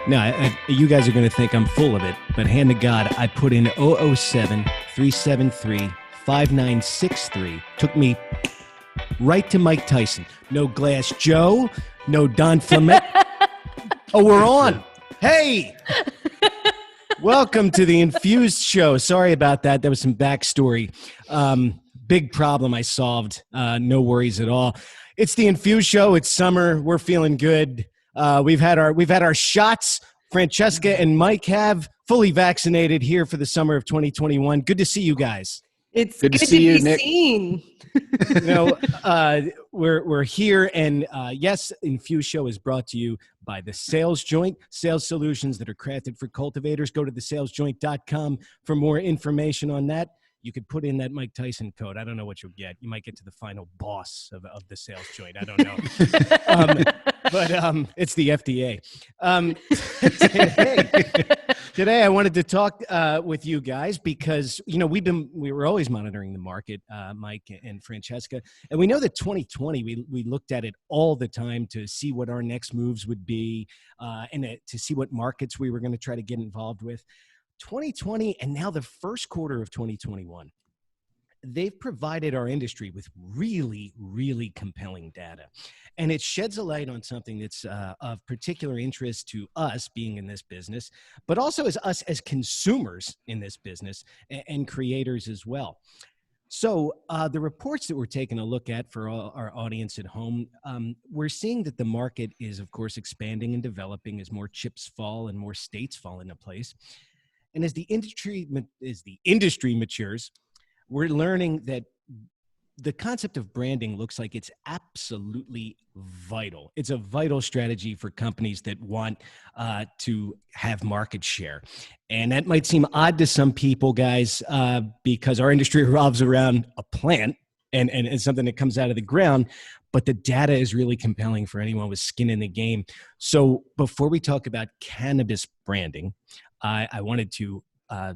No, you guys are going to think I'm full of it, but hand to God, I put in 007-373-5963. Took me right to Mike Tyson. No Glass Joe, no Don Flement. Oh, we're on. Hey! Welcome to the Infused show. Sorry about that. There was some backstory. Big problem I solved. No worries at all. It's the Infused show. It's summer. We're feeling good. We've had our shots. Francesca and Mike have fully vaccinated here for the summer of 2021. Good to see you guys. It's good to see you, Nick. Seen. We're here, and yes, Infused show is brought to you by the Sales Joint, sales solutions that are crafted for cultivators. Go to thesalesjoint.com for more information on that. You could put in that Mike Tyson code. I don't know what you'll get. You might get to the final boss of the Sales Joint. I don't know. But it's the FDA. Today I wanted to talk with you guys because, you know, we were always monitoring the market, Mike and Francesca. And we know that 2020, we looked at it all the time to see what our next moves would be and to see what markets we were going to try to get involved with. 2020 and now the first quarter of 2021, they've provided our industry with really, really compelling data. And it sheds a light on something that's of particular interest to us being in this business, but also as us as consumers in this business and creators as well. So the reports that we're taking a look at for our audience at home, we're seeing that the market is, of course, expanding and developing as more chips fall and more states fall into place. And as the industry matures, we're learning that the concept of branding looks like it's absolutely vital. It's a vital strategy for companies that want to have market share. And that might seem odd to some people, guys, because our industry revolves around a plant and something that comes out of the ground. But the data is really compelling for anyone with skin in the game. So before we talk about cannabis branding, I wanted to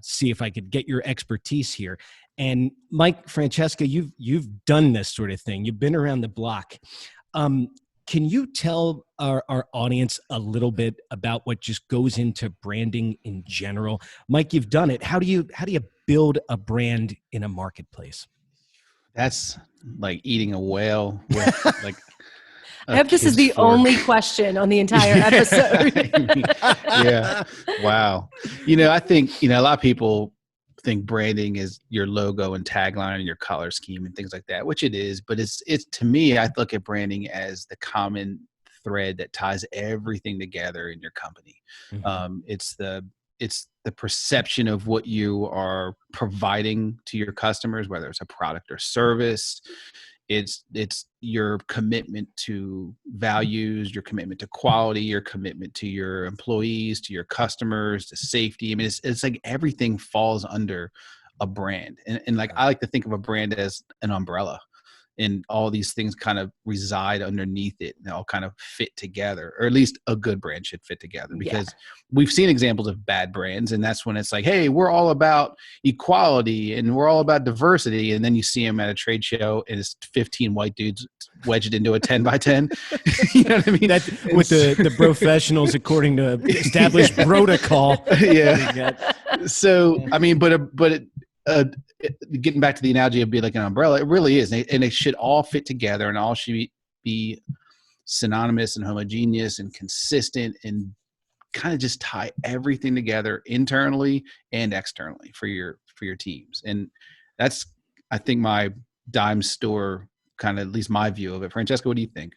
see if I could get your expertise here. And Mike, Francesca, you've done this sort of thing. You've been around the block. Can you tell our audience a little bit about what just goes into branding in general? Mike, you've done it. How do you build a brand in a marketplace? That's like eating a whale with like I hope this is the only question on the entire episode. Yeah. Wow. You know, I think, a lot of people think branding is your logo and tagline and your color scheme and things like that, which it is. But it's to me, I look at branding as the common thread that ties everything together in your company. Mm-hmm. It's the perception of what you are providing to your customers, whether it's a product or service. It's your commitment to values, your commitment to quality, your commitment to your employees, to your customers, to safety. I mean, it's like everything falls under a brand. And like, I like to think of a brand as an umbrella. And all these things kind of reside underneath it and they all kind of fit together, or at least a good brand should fit together, because we've seen examples of bad brands. And that's when it's like, hey, we're all about equality and we're all about diversity. And then you see them at a trade show and it's 15 white dudes wedged into a 10 by 10. You know what I mean? With the professionals, according to established protocol. Yeah. So, I mean, getting back to the analogy of being like an umbrella, it really is. And it should all fit together and all should be synonymous and homogeneous and consistent and kind of just tie everything together internally and externally for your teams. And that's, I think, my dime store kind of, at least my view of it. Francesca, what do you think?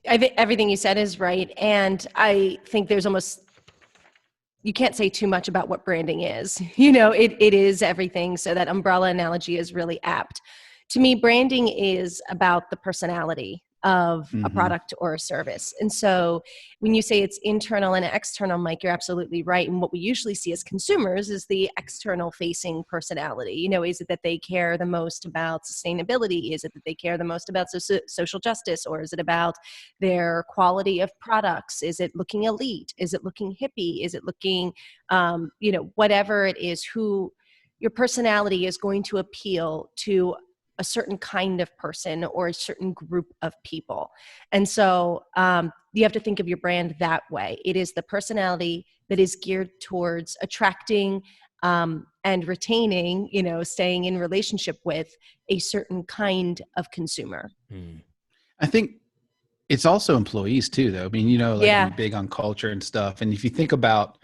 I think everything you said is right. And I think there's you can't say too much about what branding is. It is everything. So that umbrella analogy is really apt. To me, branding is about the personality of a product or a service. And so when you say it's internal and external, Mike, you're absolutely right. And what we usually see as consumers is the external facing personality. Is it that they care the most about sustainability? Is it that they care the most about social justice? Or is it about their quality of products? Is it looking elite? Is it looking hippie? Is it looking, whatever it is, who your personality is going to appeal to a certain kind of person or a certain group of people. And so you have to think of your brand that way. It is the personality that is geared towards attracting and retaining, staying in relationship with a certain kind of consumer. I think it's also employees too, though. I mean, like Yeah. I'm big on culture and stuff. And if you think about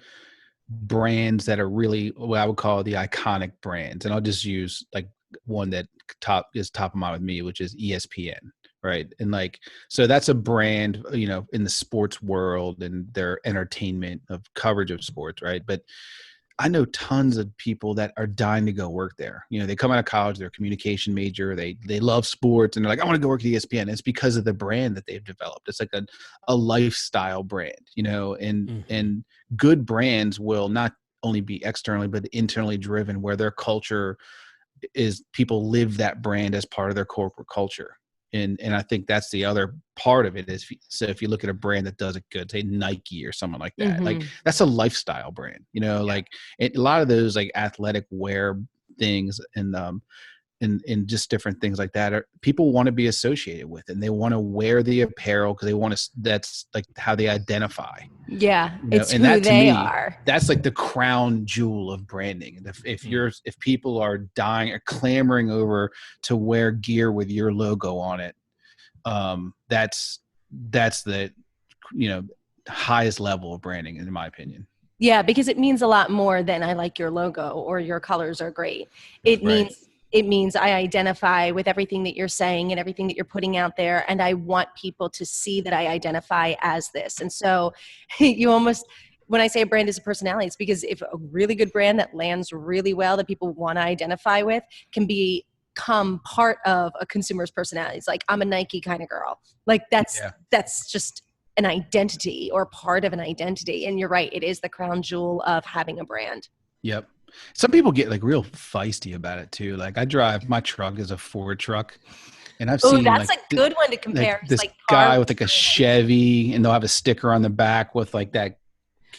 brands that are really what I would call the iconic brands, and I'll just use like one that is top of mind with me, which is ESPN, right? And like, so that's a brand, in the sports world and their entertainment of coverage of sports, right? But I know tons of people that are dying to go work there. They come out of college, they're a communication major, they love sports, and they're like, I want to go work at ESPN. It's because of the brand that they've developed. It's like a lifestyle brand, and good brands will not only be externally, but internally driven, where their culture is people live that brand as part of their corporate culture. And I think that's the other part of it is, so if you look at a brand that does it good, say Nike or someone like that, like that's a lifestyle brand, like a lot of those like athletic wear things and just different things like that are people want to be associated with, and they want to wear the apparel because they want to, that's like how they identify. Yeah. It's and who that, they to me, are. That's like the crown jewel of branding. And if people are dying or clamoring over to wear gear with your logo on it, that's the highest level of branding, in my opinion. Yeah, because it means a lot more than I like your logo or your colors are great. It means I identify with everything that you're saying and everything that you're putting out there, and I want people to see that I identify as this. And so you almost, when I say a brand is a personality, it's because if a really good brand that lands really well, that people want to identify with, can become part of a consumer's personality. It's like, I'm a Nike kind of girl. Like that's just an identity or part of an identity. And you're right, it is the crown jewel of having a brand. Yep. Some people get like real feisty about it too. Like my truck is a Ford truck, and I've seen that's like a good one to compare. Like this guy with like a Chevy, and they'll have a sticker on the back with like that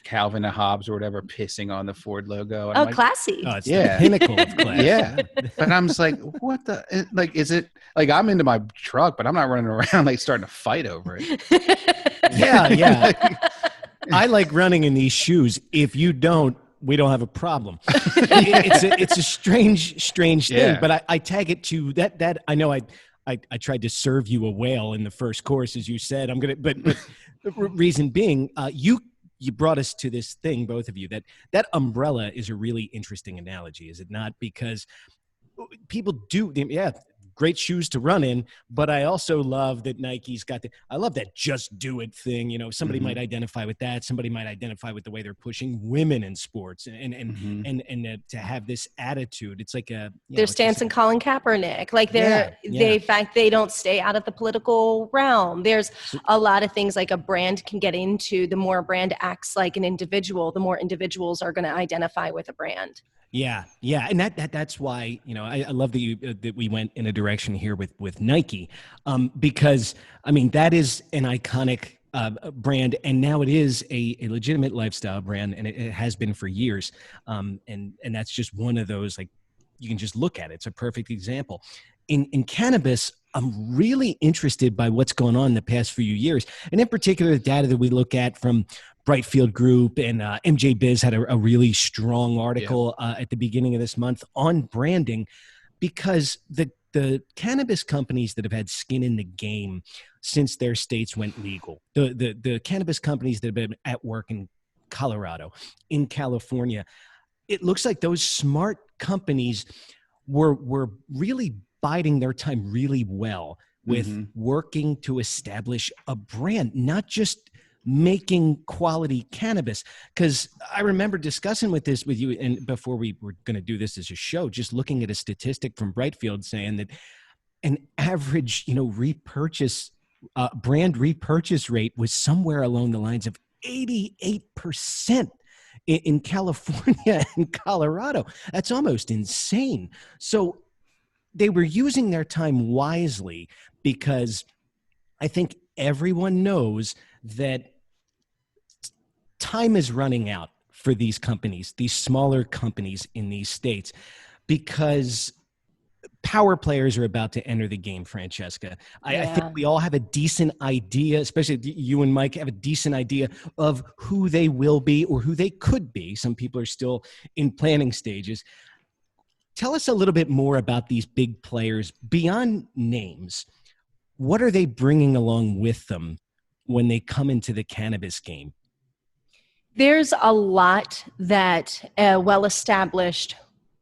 Calvin and Hobbes or whatever pissing on the Ford logo. And like, classy. Oh, it's the pinnacle of class. Yeah. But I'm just like, what the, like, is it like, I'm into my truck, but I'm not running around like starting to fight over it. Yeah. I like running in these shoes. If you don't, we don't have a problem. It's a strange thing, but I tag it to that. I know I tried to serve you a whale in the first course, as you said. But the reason being, you brought us to this thing, both of you, that umbrella is a really interesting analogy, is it not? Because people do, great shoes to run in, but I also love that Nike's got I love that just do it thing. Somebody might identify with that. Somebody might identify with the way they're pushing women in sports and to have this attitude. It's like their stance in Colin Kaepernick. Like in fact, they don't stay out of the political realm. There's a lot of things like a brand can get into. The more a brand acts like an individual, the more individuals are going to identify with a brand. Yeah. And that's why, I love that we went in a direction here with Nike, because I mean, that is an iconic brand, and now it is a legitimate lifestyle brand, and it has been for years. And that's just one of those, like, you can just look at it. It's a perfect example. In cannabis, I'm really interested by what's going on in the past few years, and in particular, the data that we look at from Brightfield Group and MJ Biz had a really strong article at the beginning of this month on branding, because the cannabis companies that have had skin in the game since their states went legal, the cannabis companies that have been at work in Colorado, in California, it looks like those smart companies were really biding their time really well with working to establish a brand, not just making quality cannabis. Because I remember discussing with you, and before we were going to do this as a show, just looking at a statistic from Brightfield saying that an average, brand repurchase rate was somewhere along the lines of 88% in California and Colorado. That's almost insane. So they were using their time wisely, because I think everyone knows that time is running out for these companies, these smaller companies in these states, because power players are about to enter the game, Francesca. I think we all have a decent idea, especially you and Mike have a decent idea of who they will be or who they could be. Some people are still in planning stages. Tell us a little bit more about these big players beyond names. What are they bringing along with them when they come into the cannabis game? There's a lot that a well-established,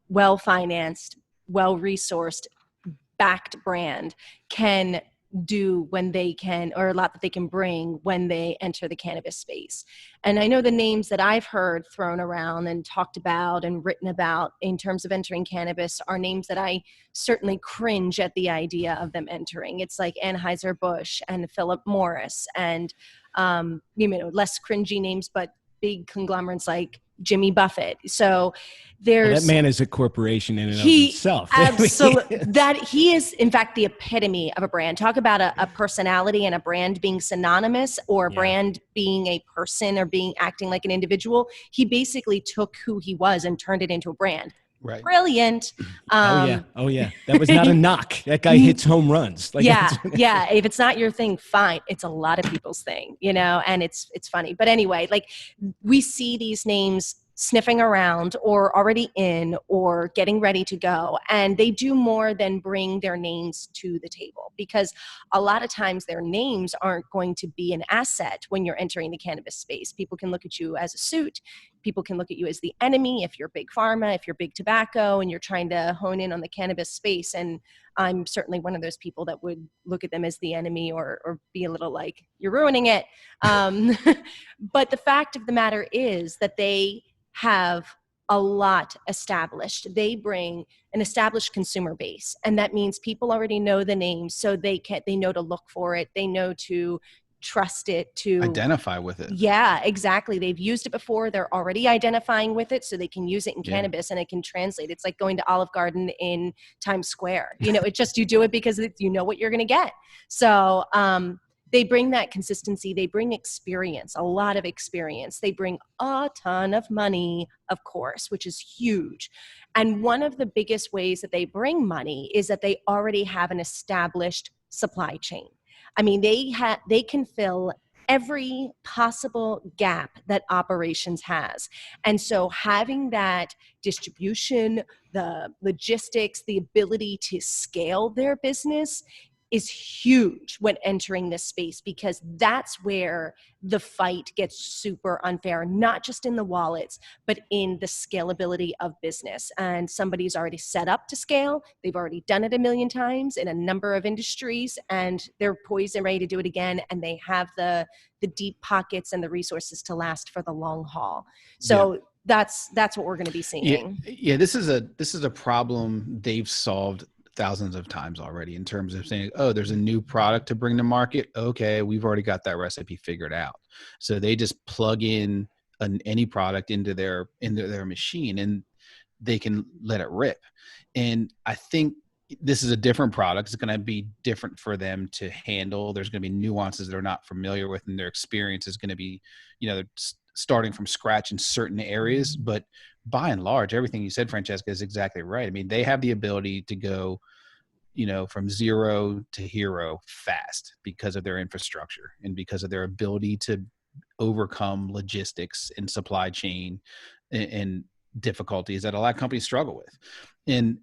well-financed, well-resourced, backed brand can do when they can, or a lot that they can bring when they enter the cannabis space. And I know the names that I've heard thrown around and talked about and written about in terms of entering cannabis are names that I certainly cringe at the idea of them entering. It's like Anheuser-Busch and Philip Morris and, less cringy names, but big conglomerates like Jimmy Buffett. So there's that man is a corporation in and of himself. Absolutely. He is, in fact, the epitome of a brand. Talk about a personality and a brand being synonymous, or a brand being a person or acting like an individual. He basically took who he was and turned it into a brand. Right. Brilliant. Oh yeah. That was not a knock. That guy hits home runs. Yeah. If it's not your thing, fine. It's a lot of people's thing, and it's funny. But anyway, like, we see these names sniffing around or already in or getting ready to go, and they do more than bring their names to the table, because a lot of times their names aren't going to be an asset when you're entering the cannabis space. People can look at you as a suit. People can look at you as the enemy if you're big pharma, if you're big tobacco, and you're trying to hone in on the cannabis space. And I'm certainly one of those people that would look at them as the enemy or be a little like, you're ruining it. But the fact of the matter is that they have a lot established. They bring an established consumer base, and that means people already know the names, so they know to look for it. They know to trust it, to identify with it. Yeah, exactly. They've used it before. They're already identifying with it, so they can use it in cannabis, and it can translate. It's like going to Olive Garden in Times Square. It just, you do it because you know what you're going to get. So they bring that consistency. They bring experience, a lot of experience. They bring a ton of money, of course, which is huge. And one of the biggest ways that they bring money is that they already have an established supply chain. I mean, they can fill every possible gap that operations has. And so having that distribution, the logistics, the ability to scale their business is huge when entering this space, because that's where the fight gets super unfair, not just in the wallets, but in the scalability of business. And somebody's already set up to scale. They've already done it a million times in a number of industries, and they're poised and ready to do it again. And they have the deep pockets and the resources to last for the long haul. So that's what we're going to be seeing. Yeah, this is a problem they've solved thousands of times already, in terms of saying, oh, there's a new product to bring to market. Okay, we've already got that recipe figured out. So they just plug in any product into their machine, and they can let it rip. And I think this is a different product. It's going to be different for them to handle. There's going to be nuances they're not familiar with, and their experience is going to be, they're starting from scratch in certain areas. But by and large, everything you said, Francesca, is exactly right. I mean, they have the ability to go, from zero to hero fast because of their infrastructure and because of their ability to overcome logistics and supply chain and difficulties that a lot of companies struggle with. And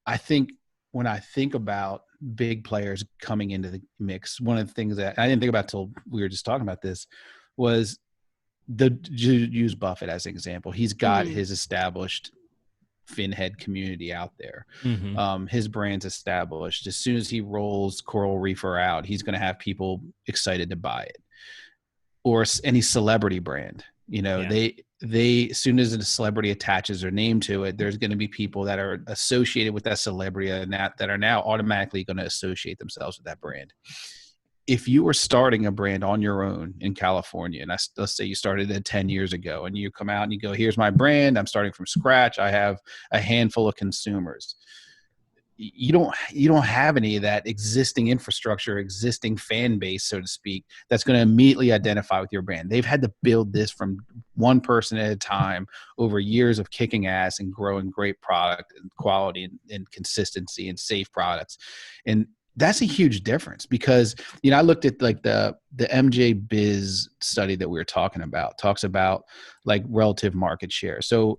I think when I think about big players coming into the mix, one of the things that I didn't think about till we were just talking about this was use Buffett as an example. He's got his established finhead community out there. His brand's established. As soon as he rolls Coral Reefer out, he's going to have people excited to buy it. Or any celebrity brand, they as soon as a celebrity attaches their name to it, there's going to be people that are associated with that celebrity and that are now automatically going to associate themselves with that brand. If you were starting a brand on your own in California, and let's say you started it 10 years ago, and you come out and you go, here's my brand, I'm starting from scratch, I have a handful of consumers. you don't have any of that existing infrastructure, existing fan base, so to speak, that's going to immediately identify with your brand. They've had to build this from one person at a time over years of kicking ass and growing great product and quality and consistency and safe products. And that's a huge difference because, I looked at like the MJ Biz study that we were talking about, talks about like relative market share. So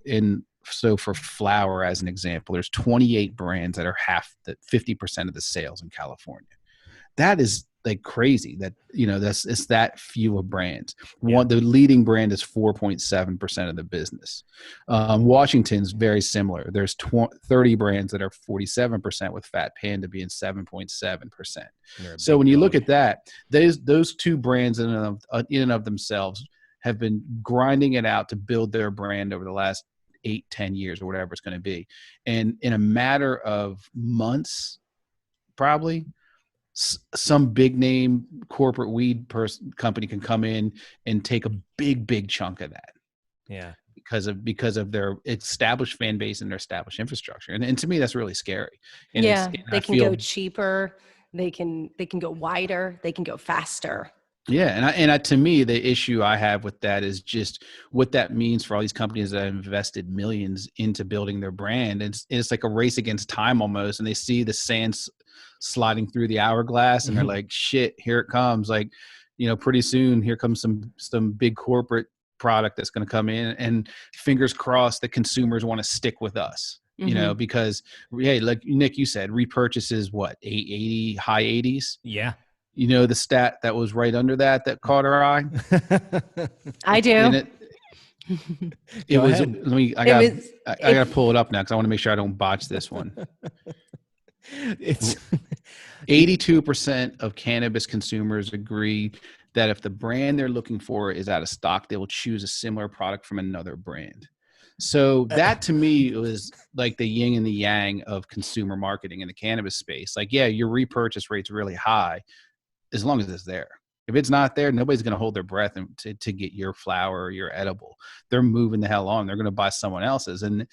for flower, as an example, there's 28 brands that are 50% of the sales in California. That is like crazy that, it's that few of brands. Yeah. The leading brand is 4.7% of the business. Washington's very similar. There's 30 brands that are 47%, with Fat Panda being 7.7%. So when you look at that, those two brands in and of themselves have been grinding it out to build their brand over the last 8-10 years or whatever it's going to be. And in a matter of months, probably some big name corporate weed company can come in and take a big chunk of that. Yeah. Because of their established fan base and their established infrastructure. And to me, that's really scary. And they can go cheaper. They can go wider. They can go faster. Yeah. And to me, the issue I have with that is just what that means for all these companies that have invested millions into building their brand. It's like a race against time almost. And they see the sand sliding through the hourglass and they're like, shit, here it comes. Like, pretty soon here comes some big corporate product that's going to come in, and fingers crossed that consumers want to stick with us, because, hey, like Nick, you said, repurchases, what, 80, high 80s? Yeah. The stat that was right under that caught our eye? I do. And it was, I got to pull it up now because I want to make sure I don't botch this one. It's 82% of cannabis consumers agree that if the brand they're looking for is out of stock, they will choose a similar product from another brand. So that to me was like the yin and the yang of consumer marketing in the cannabis space. Like, yeah, your repurchase rate's really high as long as it's there. If it's not there, nobody's going to hold their breath to get your flower or your edible. They're moving the hell on. They're going to buy someone else's. And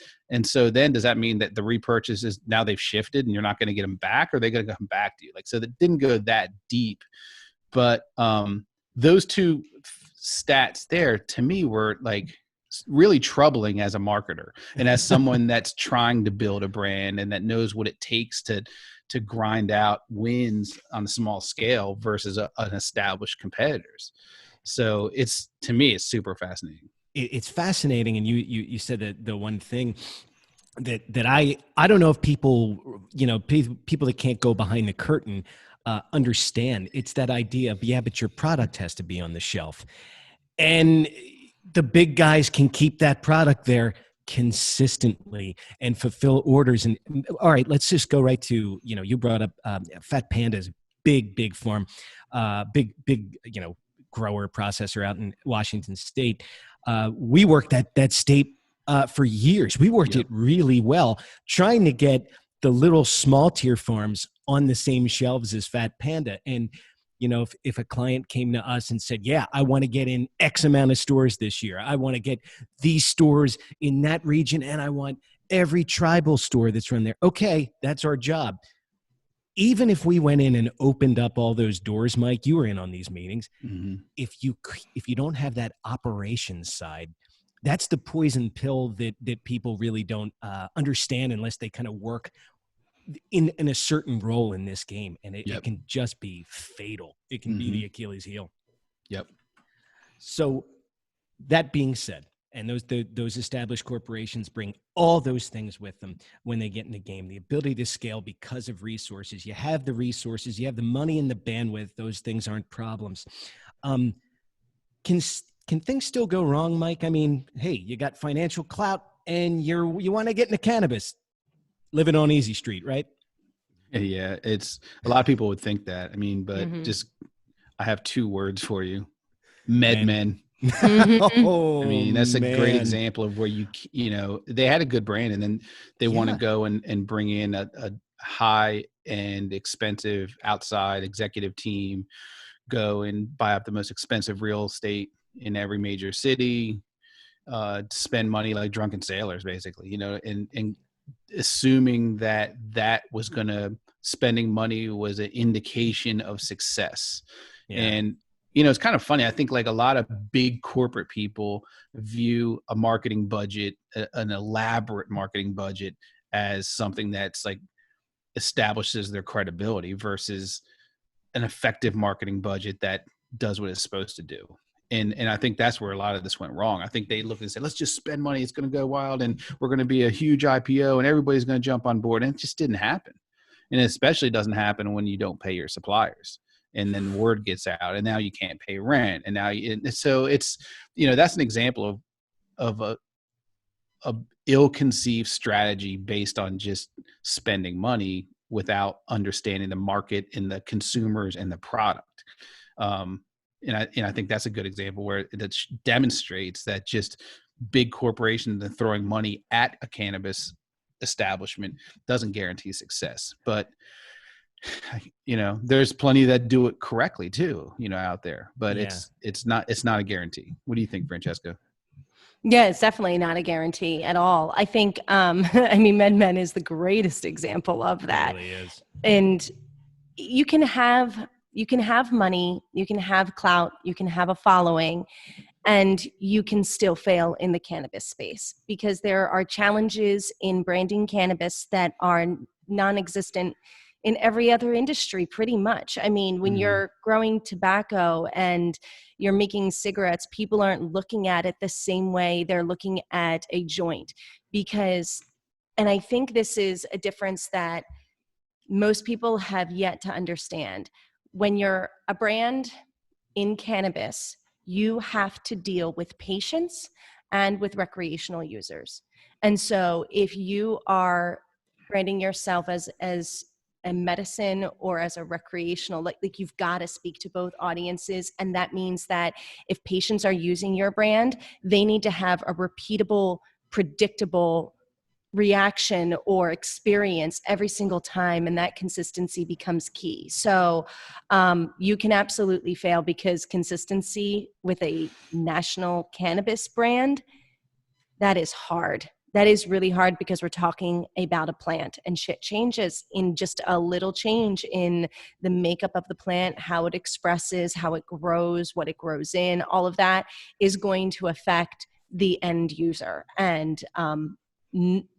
so then does that mean that the repurchases, now they've shifted and you're not going to get them back, or are they going to come back to you? Like, so that didn't go that deep. But those two stats there to me were like really troubling as a marketer and as someone that's trying to build a brand and that knows what it takes to grind out wins on a small scale versus an established competitors. So to me, it's super fascinating. It's fascinating. And you said that the one thing that I don't know if people, people that can't go behind the curtain understand. It's that idea of, but your product has to be on the shelf. And the big guys can keep that product there consistently and fulfill orders. And all right, let's just go right to, you brought up Fat Panda's big farm, big grower processor out in Washington State. We worked that state for years. We worked it really well, trying to get the little small tier farms on the same shelves as Fat Panda. And if a client came to us and said, yeah, I want to get in X amount of stores this year. I want to get these stores in that region, and I want every tribal store that's run there. Okay, that's our job. Even if we went in and opened up all those doors, Mike, you were in on these meetings. Mm-hmm. If you don't have that operations side, that's the poison pill that people really don't understand unless they kind of work in a certain role in this game, and it can just be fatal. It can be the Achilles heel. Yep. So that being said, and those established corporations bring all those things with them when they get in the game, the ability to scale because of resources. You have the resources, you have the money and the bandwidth. Those things aren't problems. Can things still go wrong, Mike? I mean, hey, you got financial clout and you want to get into cannabis. Living on Easy Street, right? Yeah, it's a lot of people would think that. I mean, but I have two words for you: MedMen. Oh, I mean, that's a great example of where they had a good brand, and then they want to go and bring in a high and expensive outside executive team, go and buy up the most expensive real estate in every major city, spend money like drunken sailors, basically, and assuming that was going to spending money was an indication of success. Yeah. And, it's kind of funny. I think like a lot of big corporate people view a marketing budget, an elaborate marketing budget, as something that's like establishes their credibility versus an effective marketing budget that does what it's supposed to do. And I think that's where a lot of this went wrong. I think they looked and said, let's just spend money. It's going to go wild and we're going to be a huge IPO and everybody's going to jump on board. And it just didn't happen. And it especially doesn't happen when you don't pay your suppliers. And then word gets out and now you can't pay rent. And now, so it's, that's an example of a ill-conceived strategy based on just spending money without understanding the market and the consumers and the product. And I think that's a good example where it demonstrates that just big corporations and throwing money at a cannabis establishment doesn't guarantee success. But there's plenty that do it correctly too, out there. But it's not a guarantee. What do you think, Francesca? Yeah, it's definitely not a guarantee at all. I think, MedMen is the greatest example of that. It really is. And you can have money, you can have clout, you can have a following, and you can still fail in the cannabis space because there are challenges in branding cannabis that are non-existent in every other industry, pretty much. I mean, when you're growing tobacco and you're making cigarettes, people aren't looking at it the same way they're looking at a joint and I think this is a difference that most people have yet to understand. When you're a brand in cannabis, you have to deal with patients and with recreational users. And so if you are branding yourself as a medicine or as a recreational, like you've got to speak to both audiences. And that means that if patients are using your brand, they need to have a repeatable, predictable reaction or experience every single time. And that consistency becomes key. So you can absolutely fail because consistency with a national cannabis brand, that is hard. That is really hard because we're talking about a plant and shit changes in just a little change in the makeup of the plant, how it expresses, how it grows, what it grows in, all of that is going to affect the end user. And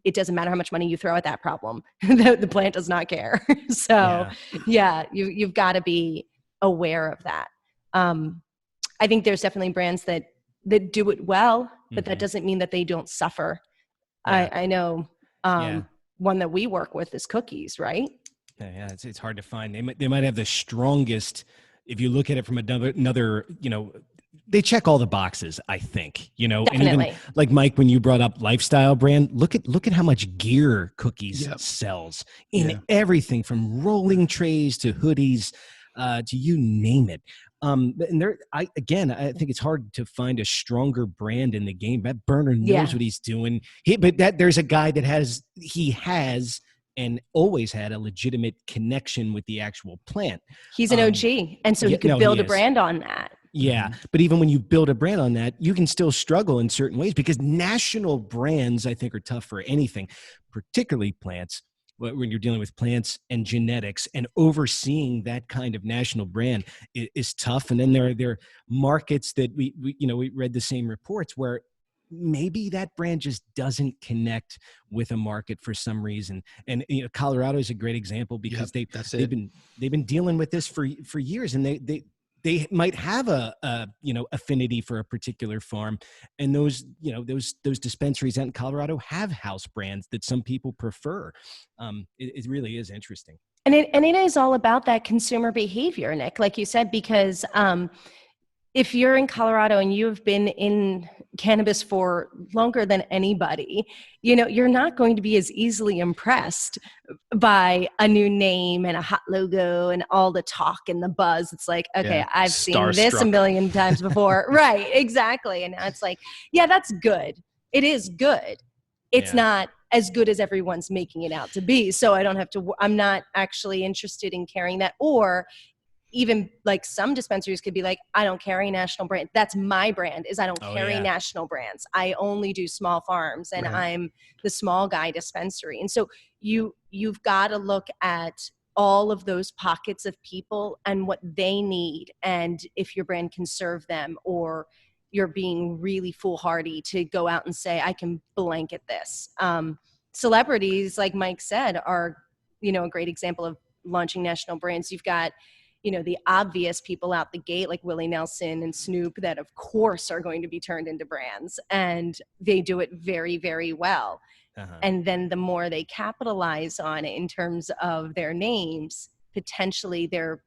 it doesn't matter how much money you throw at that problem. The plant does not care. So you've got to be aware of that. I think there's definitely brands that do it well, but that doesn't mean that they don't suffer. Yeah. I know one that we work with is cookies, right? Yeah, it's hard to find. They might have the strongest, if you look at it from another, they check all the boxes, I think, Definitely. And even like Mike, when you brought up lifestyle brand, look at how much gear cookies sells in everything from rolling trays to hoodies, to you name it. And I think it's hard to find a stronger brand in the game. That Burner knows what he's doing. There's a guy that has and always had a legitimate connection with the actual plant. He's an OG. And so he could build a brand on that. Yeah. But even when you build a brand on that, you can still struggle in certain ways because national brands, I think, are tough for anything, particularly plants. When you're dealing with plants and genetics and overseeing that kind of national brand is tough. And then there are markets that we read the same reports where maybe that brand just doesn't connect with a market for some reason. And Colorado is a great example because they've been dealing with this for years, and they might have a affinity for a particular farm, and those dispensaries out in Colorado have house brands that some people prefer. It really is interesting, and it is all about that consumer behavior, Nick, like you said, because if you're in Colorado and you've been in cannabis for longer than anybody, you're not going to be as easily impressed by a new name and a hot logo and all the talk and the buzz. It's like, okay, I've seen this a million times before. Right, exactly. And now it's like, yeah, that's good. It is good. It's not as good as everyone's making it out to be. So I'm not actually interested in carrying that. Or even like some dispensaries could be like, I don't carry national brand. That's my brand, is I don't carry national brands. I only do small farms, and I'm the small guy dispensary. And so you've got to look at all of those pockets of people and what they need, and if your brand can serve them, or you're being really foolhardy to go out and say, I can blanket this. Celebrities, like Mike said, are, you know, a great example of launching national brands. You've got, you know, the obvious people out the gate like Willie Nelson and Snoop that of course are going to be turned into brands, and they do it very, very well. And then the more they capitalize on it in terms of their names, potentially their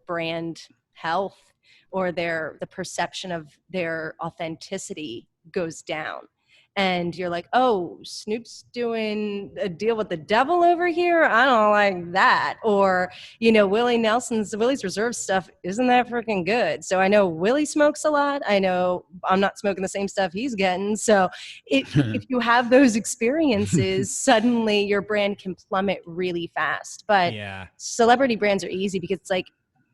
brand health or the perception of their authenticity goes down. And you're like, oh, Snoop's doing a deal with the devil over here? I don't like that. Or, you know, Willie's Reserve stuff, isn't that freaking good? So I know Willie smokes a lot. I know I'm not smoking the same stuff he's getting. So if you have those experiences, suddenly your brand can plummet really fast. But celebrity brands are easy because it's like,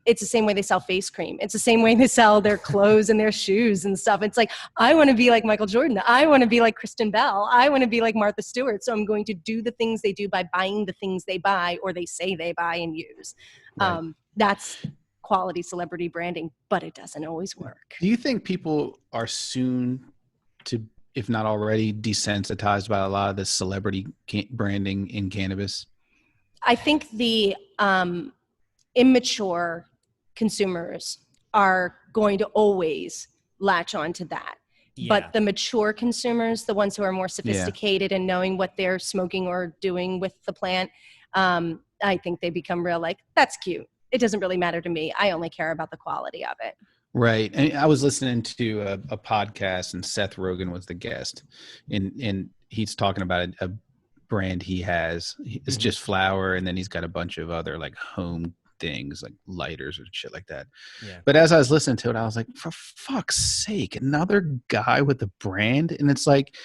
it's the same way they sell face cream. It's the same way they sell their clothes and their shoes and stuff. It's like, I want to be like Michael Jordan. I want to be like Kristen Bell. I want to be like Martha Stewart. So I'm going to do the things they do by buying the things they buy or they say they buy and use. Right. That's quality celebrity branding, but it doesn't always work. Do you think people are soon to, if not already, desensitized by a lot of this celebrity branding in cannabis? I think the immature consumers are going to always latch on to that. But the mature consumers, the ones who are more sophisticated and knowing what they're smoking or doing with the plant, I think they become real like, that's cute. It doesn't really matter to me. I only care about the quality of it. Right. And I was listening to a podcast, and Seth Rogen was the guest, and he's talking about a brand he has. It's just flour, and then he's got a bunch of other like home things like lighters or shit like that. But as I was listening to it, I was like, for fuck's sake, another guy with a brand. And it's like,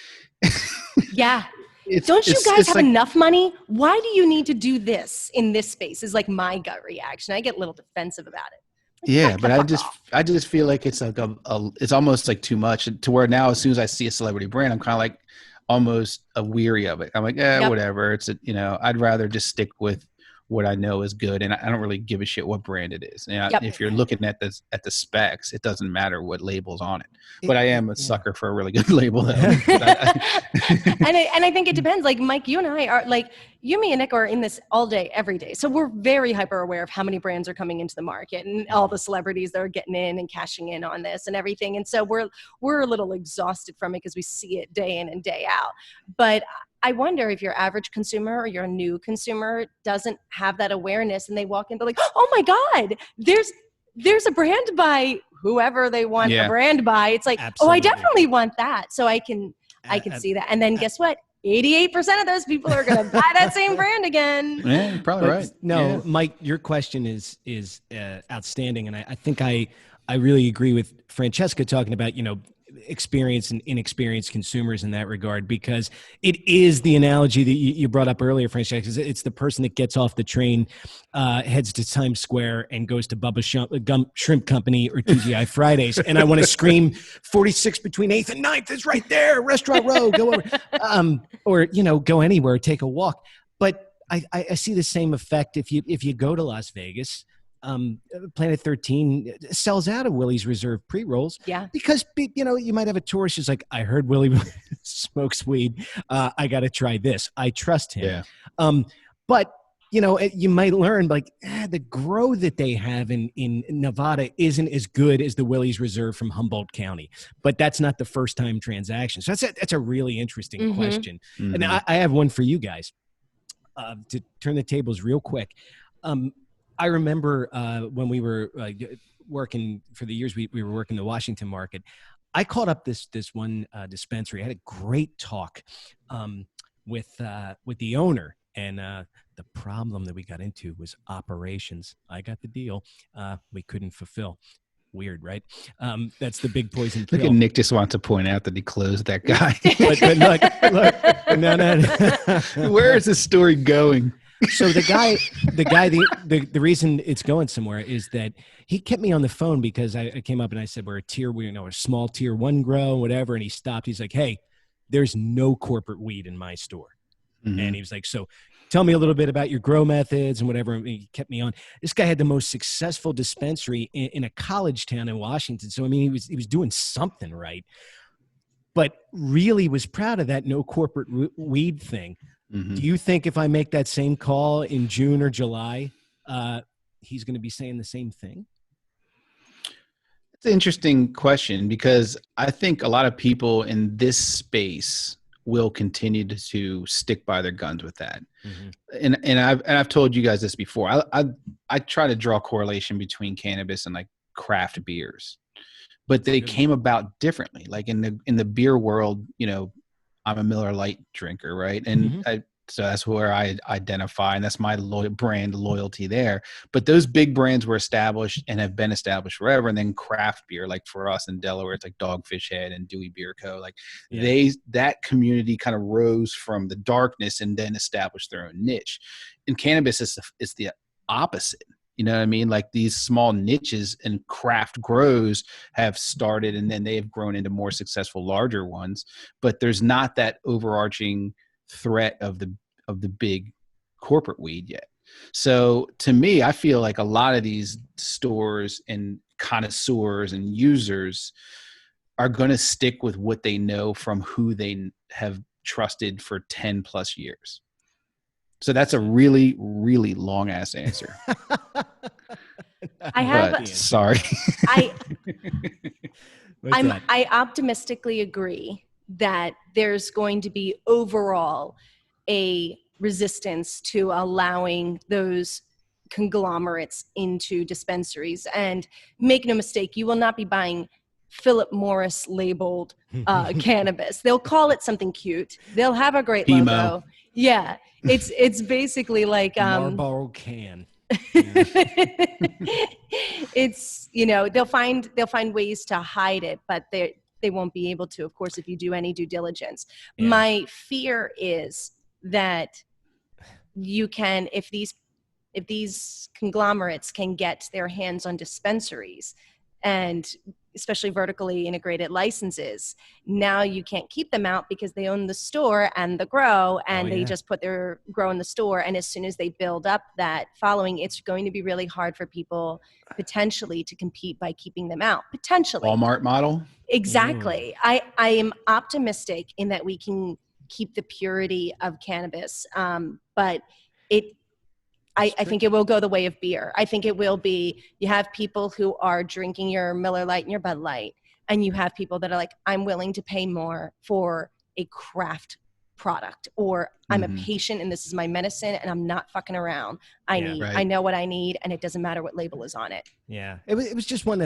don't you guys have like enough money? Why do you need to do this in this space? Is like my gut reaction. I get a little defensive about it. Like, but I just feel like it's like it's almost like too much, to where now as soon as I see a celebrity brand, I'm kind of like almost weary of it. I'm like, whatever. It's I'd rather just stick with what I know is good, and I don't really give a shit what brand it is. And if you're looking at the specs, it doesn't matter what label's on it. But I am a sucker for a really good label, though. And I think it depends. Like Mike, you and I are like, you, me, and Nick are in this all day, every day. So we're very hyper aware of how many brands are coming into the market and all the celebrities that are getting in and cashing in on this and everything. And so we're a little exhausted from it because we see it day in and day out. But I wonder if your average consumer or your new consumer doesn't have that awareness, and they walk in, they're like, oh my God, there's a brand by whoever they want a brand by. It's like, oh, I definitely want that. So I can see that. And then guess what? 88% of those people are going to buy that same brand again. Yeah, you're probably right. No, Mike, your question is outstanding. And I think I really agree with Francesca talking about, you know, experienced and inexperienced consumers in that regard, because it is the analogy that you brought up earlier, Francesca. It's the person that gets off the train, heads to Times Square and goes to Bubba Shrimp Company or TGI Fridays. And I want to scream 46 between 8th and 9th is right there. Restaurant Row, go over. Or, you know, go anywhere, take a walk. But I see the same effect if you go to Las Vegas. Planet 13 sells out of Willie's Reserve pre-rolls. Because, you know, you might have a tourist who's like, I heard Willie smokes weed. I got to try this. I trust him. But, you know, you might learn like the grow that they have in Nevada isn't as good as the Willie's Reserve from Humboldt County. But that's not the first time transaction. So that's a really interesting question. And I have one for you guys to turn the tables real quick. I remember when we were working for the years we were working the Washington market, I called up this one dispensary. I had a great talk with the owner, and the problem that we got into was operations. I got the deal. We couldn't fulfill. Weird, right? That's the big poison pill. Look at Nick just wants to point out that he closed that guy. but look, no. Where is this story going? So the reason it's going somewhere is that he kept me on the phone because I came up and I said, we're a small tier 1 grow, whatever. And he stopped. He's like, hey, there's no corporate weed in my store. Mm-hmm. And he was like, so tell me a little bit about your grow methods and whatever. And he kept me on. This guy had the most successful dispensary in a college town in Washington. So, I mean, he was doing something right, but really was proud of that no corporate weed thing. Mm-hmm. Do you think if I make that same call in June or July, he's going to be saying the same thing? It's an interesting question because I think a lot of people in this space will continue to stick by their guns with that. Mm-hmm. And I've told you guys this before. I try to draw a correlation between cannabis and like craft beers, but they came about differently. Like in the beer world, you know, I'm a Miller Lite drinker, right? And mm-hmm. So that's where I identify, and that's my brand loyalty there. But those big brands were established and have been established forever. And then craft beer, like for us in Delaware, it's like Dogfish Head and Dewey Beer Co. Like that community kind of rose from the darkness and then established their own niche. In cannabis, it's the opposite. You know what I mean? Like these small niches and craft grows have started, and then they have grown into more successful, larger ones. But there's not that overarching threat of the big corporate weed yet. So to me, I feel like a lot of these stores and connoisseurs and users are going to stick with what they know from who they have trusted for 10 plus years. So that's a really, really long ass answer. Sorry. I optimistically agree that there's going to be overall a resistance to allowing those conglomerates into dispensaries. And make no mistake, you will not be buying Philip Morris labeled cannabis. They'll call it something cute. They'll have a great logo. Yeah. It's basically like Marlboro can. It's, you know, they'll find ways to hide it, but they won't be able to, of course, if you do any due diligence. Yeah. My fear is that you can, if these conglomerates can get their hands on dispensaries and especially vertically integrated licenses, now you can't keep them out because they own the store and the grow, and they just put their grow in the store. And as soon as they build up that following, it's going to be really hard for people potentially to compete by keeping them out. Potentially. Walmart model? Exactly. I am optimistic in that we can keep the purity of cannabis, but I think it will go the way of beer. I think it will be, you have people who are drinking your Miller Lite and your Bud Light, and you have people that are like, I'm willing to pay more for a craft product, or I'm a patient and this is my medicine and I'm not fucking around. I know what I need, and it doesn't matter what label is on it. Yeah. It was just one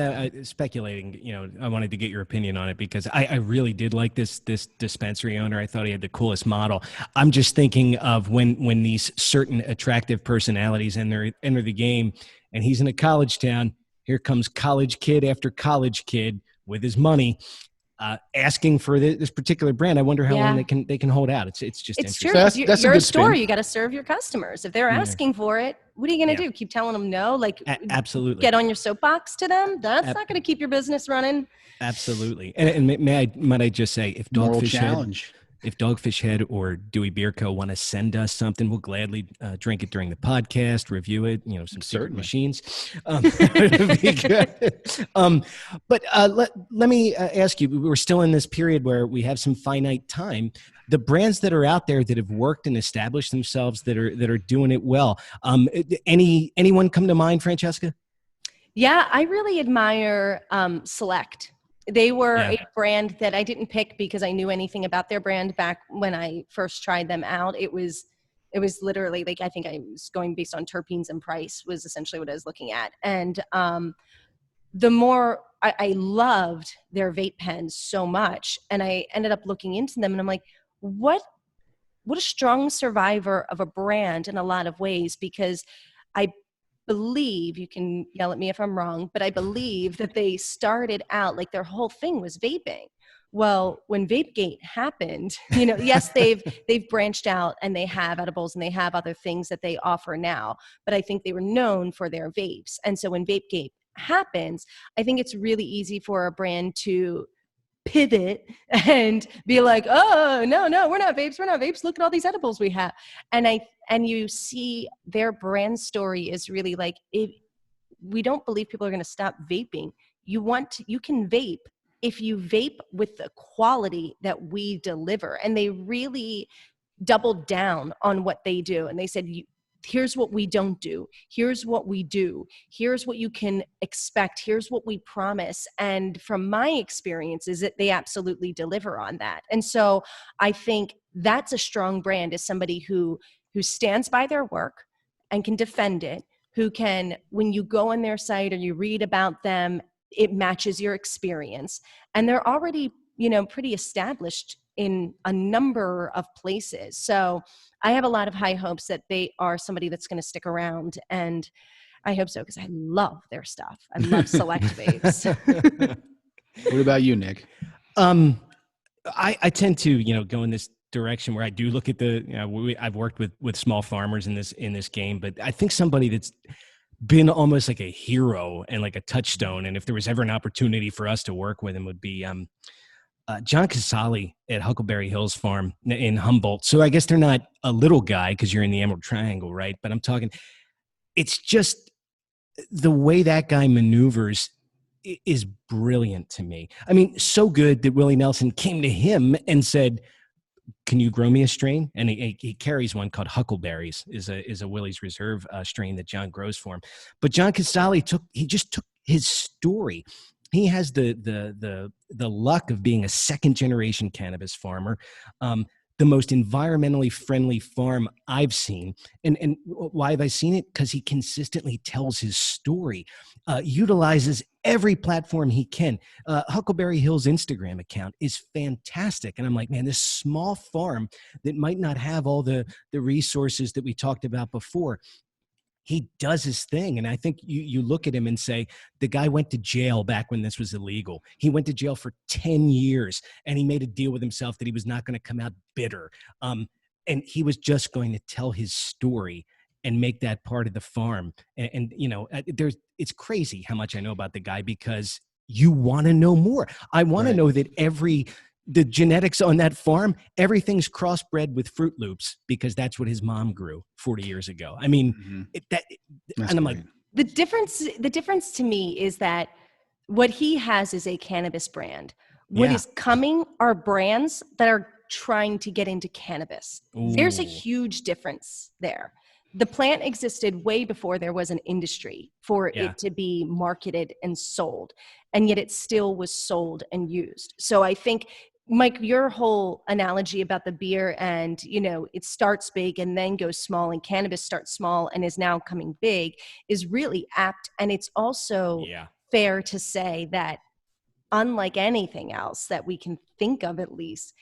speculating, you know, I wanted to get your opinion on it because I really did like this dispensary owner. I thought he had the coolest model. I'm just thinking of when these certain attractive personalities enter the game, and he's in a college town. Here comes college kid after college kid with his money, asking for this particular brand. I wonder how long they can hold out. It's just interesting. True. That's you're a store. Spin. You got to serve your customers. If they're asking for it, what are you going to do? Keep telling them no? Like absolutely. Get on your soapbox to them. That's not going to keep your business running. Absolutely. And might I just say, if Dogfish Head or Dewey Beer Co. want to send us something, we'll gladly drink it during the podcast, review it, you know, some secret machines. Be good. But let me ask you, we're still in this period where we have some finite time. The brands that are out there that have worked and established themselves that are doing it well. Anyone come to mind, Francesca? Yeah, I really admire Select. They were a brand that I didn't pick because I knew anything about their brand back when I first tried them out. It was literally like, I think I was going based on terpenes and price was essentially what I was looking at. And the more I loved their vape pens so much, and I ended up looking into them, and I'm like, what a strong survivor of a brand in a lot of ways, because I believe, you can yell at me if I'm wrong, but I believe that they started out like their whole thing was vaping. Well, when VapeGate happened, you know, yes, they've branched out and they have edibles and they have other things that they offer now, but I think they were known for their vapes. And so when VapeGate happens, I think it's really easy for a brand to pivot and be like, oh, no, we're not vapes. Look at all these edibles we have. And you see their brand story is really like, we don't believe people are going to stop vaping. You can vape if you vape with the quality that we deliver. And they really doubled down on what they do. And they said, here's what we don't do. Here's what we do. Here's what you can expect. Here's what we promise. And from my experience is that they absolutely deliver on that. And so I think that's a strong brand, is somebody who stands by their work and can defend it, who can, when you go on their site or you read about them, it matches your experience. And they're already, you know, pretty established in a number of places. So I have a lot of high hopes that they are somebody that's going to stick around. And I hope so, because I love their stuff. I love Select Vapes. What about you, Nick? I tend to, you know, go in this direction where I do look at I've worked with small farmers in this game, but I think somebody that's been almost like a hero and like a touchstone, and if there was ever an opportunity for us to work with him, would be John Casale at Huckleberry Hills Farm in Humboldt. So I guess they're not a little guy because you're in the Emerald Triangle, right? But I'm talking, it's just the way that guy maneuvers is brilliant to me. I mean, so good that Willie Nelson came to him and said, can you grow me a strain? And he carries one called Huckleberries, is a Willie's Reserve strain that John grows for him. But John Casale just took his story. He has the luck of being a second generation cannabis farmer, the most environmentally friendly farm I've seen. And why have I seen it? Because he consistently tells his story, utilizes every platform he can. Huckleberry Hill's Instagram account is fantastic. And I'm like, man, this small farm that might not have all the resources that we talked about before, he does his thing. And I think you look at him and say, the guy went to jail back when this was illegal. He went to jail for 10 years and he made a deal with himself that he was not going to come out bitter. And he was just going to tell his story and make that part of the farm. And you know, it's crazy how much I know about the guy, because you want to know more. I want to know that the genetics on that farm, everything's crossbred with Fruit Loops, because that's what his mom grew 40 years ago. I mean, and I'm like, the difference to me is that what he has is a cannabis brand. What is coming are brands that are trying to get into cannabis. Ooh. There's a huge difference there. The plant existed way before there was an industry for it to be marketed and sold, and yet it still was sold and used. So I think, Mike, your whole analogy about the beer and, you know, it starts big and then goes small, and cannabis starts small and is now coming big, is really apt. And it's also fair to say that, unlike anything else that we can think of, at least,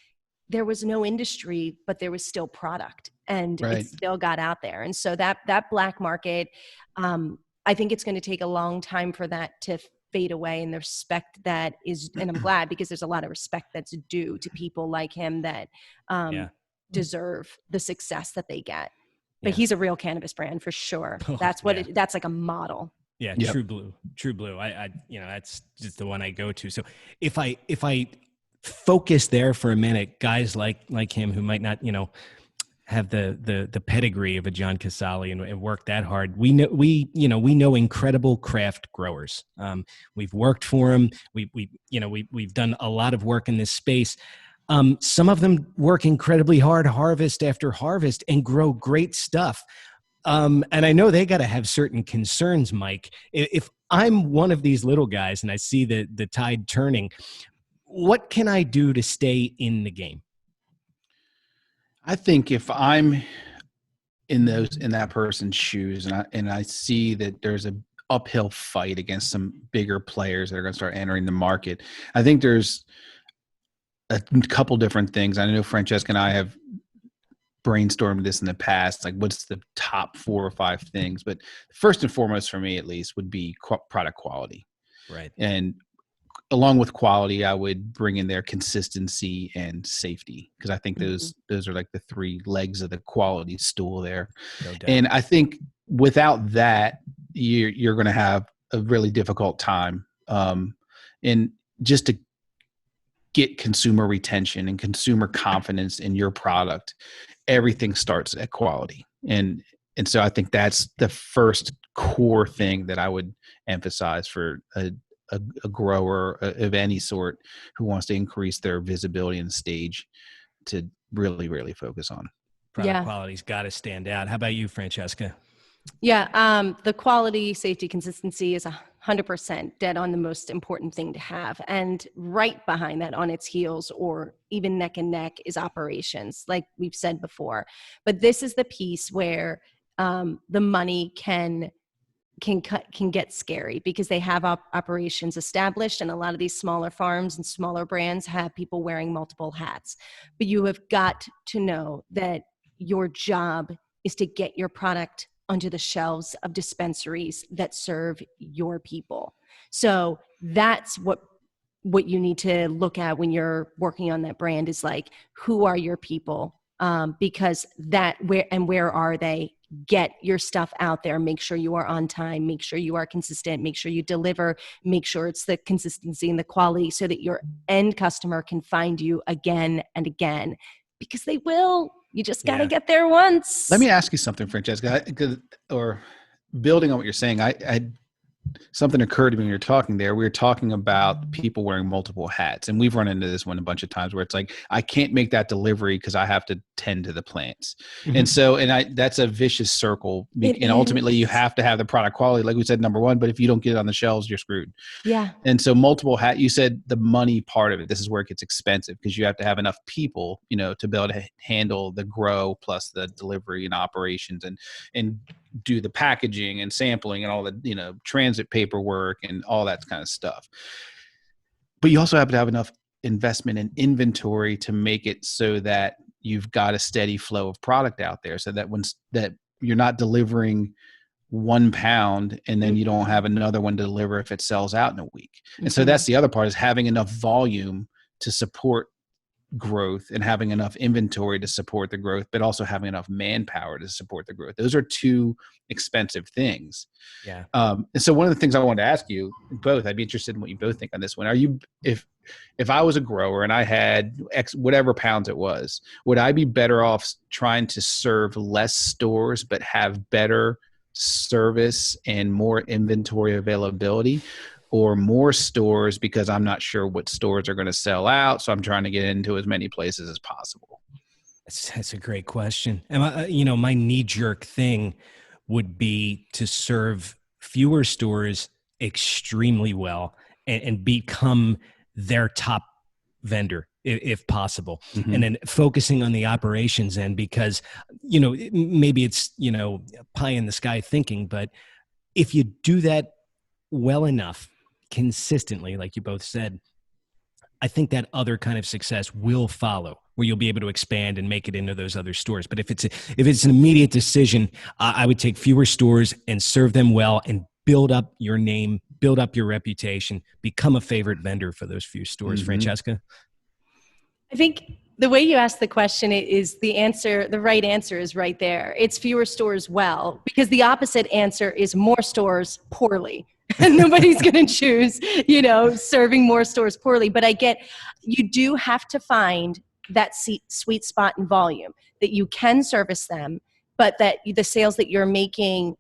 there was no industry, but there was still product, and it still got out there. And so that black market, I think it's going to take a long time for that to fade away, and the respect that is, and I'm glad, because there's a lot of respect that's due to people like him that deserve the success that they get. But he's a real cannabis brand for sure. That's what that's like a model. Yeah. Yep. True blue. I you know, that's just the one I go to. So if I focus there for a minute, guys like him who might not, you know, have the pedigree of a John Casale and work that hard. We know incredible craft growers. We've worked for them. We've done a lot of work in this space. Some of them work incredibly hard, harvest after harvest, and grow great stuff. And I know they got to have certain concerns, Mike. If I'm one of these little guys and I see the tide turning, what can I do to stay in the game? I think if I'm in that person's shoes and I see that there's a uphill fight against some bigger players that are going to start entering the market, I think there's a couple different things. I know Francesca and I have brainstormed this in the past, like what's the top 4 or 5 things, but first and foremost for me, at least, would be product quality. Right. And along with quality, I would bring in there consistency and safety, because I think those are like the three legs of the quality stool there. No doubt. And I think without that, you're going to have a really difficult time. And just to get consumer retention and consumer confidence in your product, everything starts at quality. And so I think that's the first core thing that I would emphasize for a grower of any sort who wants to increase their visibility in the stage, to really, really focus on. Product quality's got to stand out. How about you, Francesca? Yeah, the quality, safety, consistency is 100% dead on the most important thing to have. And right behind that, on its heels, or even neck and neck, is operations, like we've said before. But this is the piece where the money can get scary, because they have operations established, and a lot of these smaller farms and smaller brands have people wearing multiple hats. But you have got to know that your job is to get your product onto the shelves of dispensaries that serve your people. So that's what you need to look at when you're working on that brand, is like, who are your people? Because where are they? Get your stuff out there. Make sure you are on time. Make sure you are consistent. Make sure you deliver. Make sure it's the consistency and the quality, so that your end customer can find you again and again, because they will. You just got to get there once. Let me ask you something, Francesca, or building on what you're saying. Something occurred to me when you were talking there. We were talking about people wearing multiple hats, and we've run into this one a bunch of times, where it's like, I can't make that delivery because I have to tend to the plants. And so, that's a vicious circle. And ultimately you have to have the product quality, like we said, number one, but if you don't get it on the shelves, you're screwed. Yeah. And so multiple hat, you said the money part of it, this is where it gets expensive, because you have to have enough people, to be able to handle the grow plus the delivery and operations, and do the packaging and sampling and all the, transit paperwork and all that kind of stuff. But you also have to have enough investment in inventory to make it so that you've got a steady flow of product out there, so that that you're not delivering 1 pound and then you don't have another one to deliver if it sells out in a week. And so that's the other part, is having enough volume to support growth, and having enough inventory to support the growth, but also having enough manpower to support the growth. Those are two expensive things. Yeah. And so one of the things I wanted to ask you both, I'd be interested in what you both think on this one. Are you, if I was a grower and I had X, whatever pounds it was, would I be better off trying to serve less stores, but have better service and more inventory availability, or more stores because I'm not sure what stores are going to sell out, so I'm trying to get into as many places as possible? That's a great question. And my knee-jerk thing would be to serve fewer stores extremely well, and become their top vendor if possible. And then focusing on the operations end, because maybe it's pie in the sky thinking, but if you do that well enough, consistently, like you both said, I think that other kind of success will follow, where you'll be able to expand and make it into those other stores. But if it's an immediate decision, I would take fewer stores and serve them well, and build up your name, build up your reputation, become a favorite vendor for those few stores. Francesca? I think the way you asked the question is the answer. The right answer is right there. It's fewer stores well, because the opposite answer is more stores poorly. And nobody's going to choose, serving more stores poorly. But I get, you do have to find that sweet spot in volume, that you can service them, but that the sales that you're making